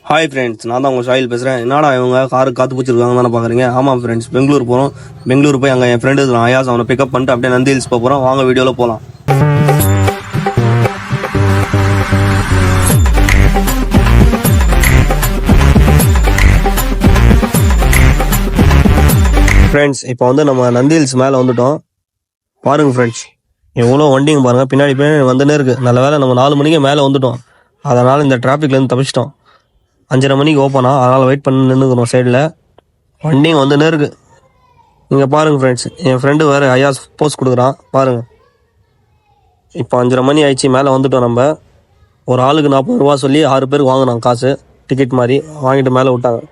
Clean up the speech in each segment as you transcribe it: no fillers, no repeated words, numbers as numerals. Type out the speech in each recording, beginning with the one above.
Hi friends, நான் தான் உங்கள் ஷாயில் பேசுகிறேன். என்னடா இவங்க காருக்கு காத்து பூச்சிருக்காங்கன்னு தானே பார்க்குறீங்க? ஆமாம் ஃப்ரெண்ட்ஸ், பெங்களூர் போகிறோம். பெங்களூர் போய் அங்கே என் ஃப்ரெண்டு அயாஸ் அவனை பிக்கப் பண்ணிட்டு அப்படியே நந்தி ஹில்ஸ் போகிறோம். வாங்க வீடியோவில் போகலாம். ஃப்ரெண்ட்ஸ், இப்போ வந்து நம்ம நந்தி ஹில்ஸ் மேலே வந்துட்டோம். பாருங்கள் ஃப்ரெண்ட்ஸ், எவ்வளோ வண்டிங்க பாருங்கள். பின்னாடி வந்துன்னே இருக்குது. நல்ல வேலை நம்ம 4 மணிக்கு மேலே வந்துட்டோம். அதனால் இந்த டிராஃபிக்லேருந்து தப்பிச்சிட்டோம். 5:30 மணிக்கு ஓப்பனா, அதனால் வெயிட் பண்ணி நின்றுக்கிறோம் சைடில். வண்டிங்க வந்துன்னே இருக்குது. இங்கே பாருங்கள் ஃப்ரெண்ட்ஸ், என் ஃப்ரெண்டு வேறு ஐயாஸ் போஸ்ட் கொடுக்குறான் பாருங்கள். இப்போ 5:30 மணி ஆயிடுச்சு, மேலே வந்துட்டோம். நம்ம ஒரு ஆளுக்கு 40 ரூபா சொல்லி 6 பேருக்கு வாங்கினோம் காசு, டிக்கெட் மாதிரி வாங்கிட்டு மேலே விட்டாங்க.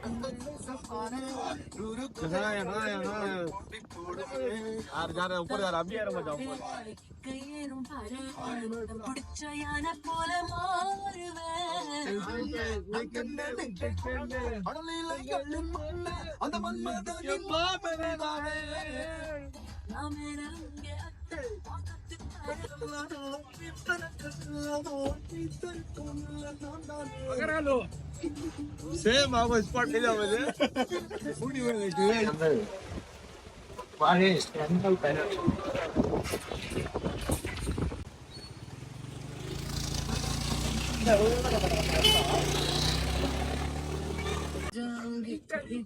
Same ஆமா ஸ்பாட் இல்ல வந்து கூடி வந்து வாரே ஸ்டாண்டல் பேனல் ஜாங்கி கடி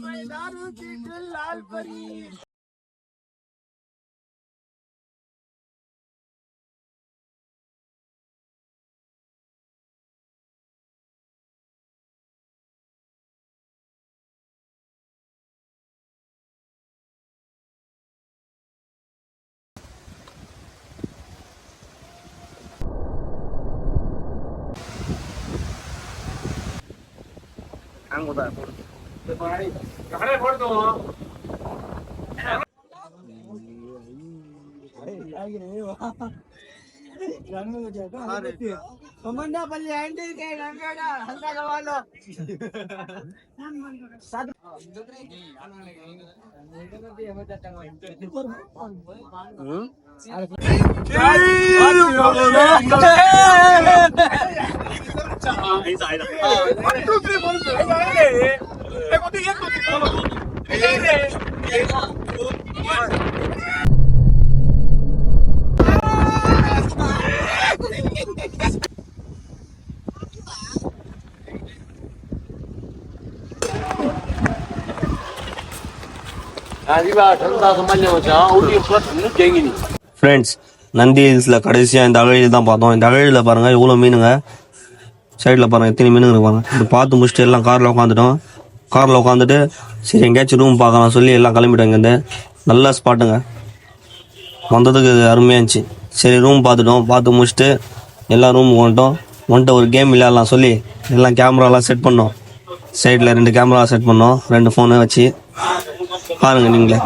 மைதாரு திட்டு லால் பரி Pemandapalli andi ke nangada handa wallo satu friends, Nandi ஹில்ஸில் கடைசியாக இந்த அகழியில் தான் பார்த்தோம். இந்த அகழியில் பாருங்கள் எவ்வளோ மீனுங்க. சைடில் பாருங்கள் எத்தனை மீனுங்க இருப்பாங்க. இது பார்த்து முடிச்சுட்டு எல்லாம் காரில் உட்காந்துட்டோம். காரில் உட்காந்துட்டு சரி எங்கேயாச்சும் ரூம் பார்க்கலாம் சொல்லி எல்லாம் கிளம்பிட்டோம். இங்கேருந்து நல்ல ஸ்பாட்டுங்க, வந்ததுக்கு அருமையாக இருந்துச்சு. சரி ரூம் பார்த்துட்டோம். பார்த்து முடிச்சுட்டு எல்லாம் ரூமுக்கு வந்துட்டு ஒரு கேம் விளையாடலாம் சொல்லி எல்லாம் கேமராலாம் செட் பண்ணோம். சைடில் 2 கேமரா செட் பண்ணோம், 2 ஃபோனை வச்சு. பாருங்கள் நீங்களே.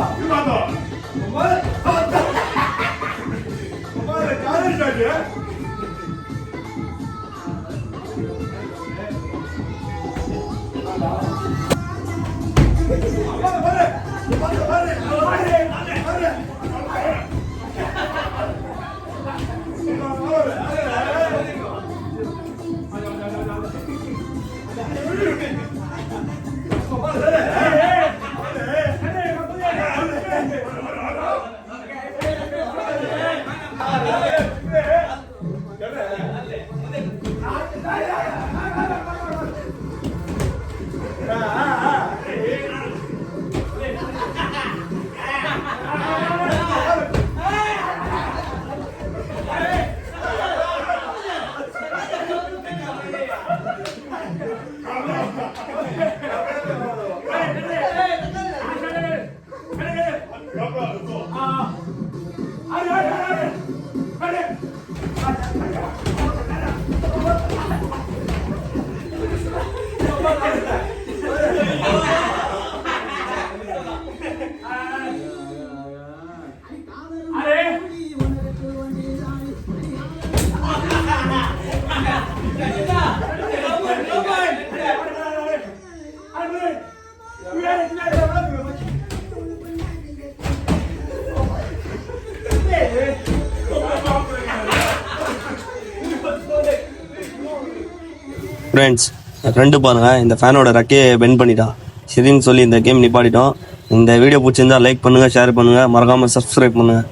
ஃப்ரெண்ட்ஸ், ஃப்ரெண்டு பாருங்க இந்த ஃபேனோட ரெக்கையை பெண்ட் பண்ணிட்டான். சரின்னு சொல்லி இந்த கேம் நிப்பாட்டிட்டோம். இந்த வீடியோ பிடிச்சிருந்தா லைக் பண்ணுங்க, ஷேர் பண்ணுங்க, மறக்காம சப்ஸ்கிரைப் பண்ணுங்க.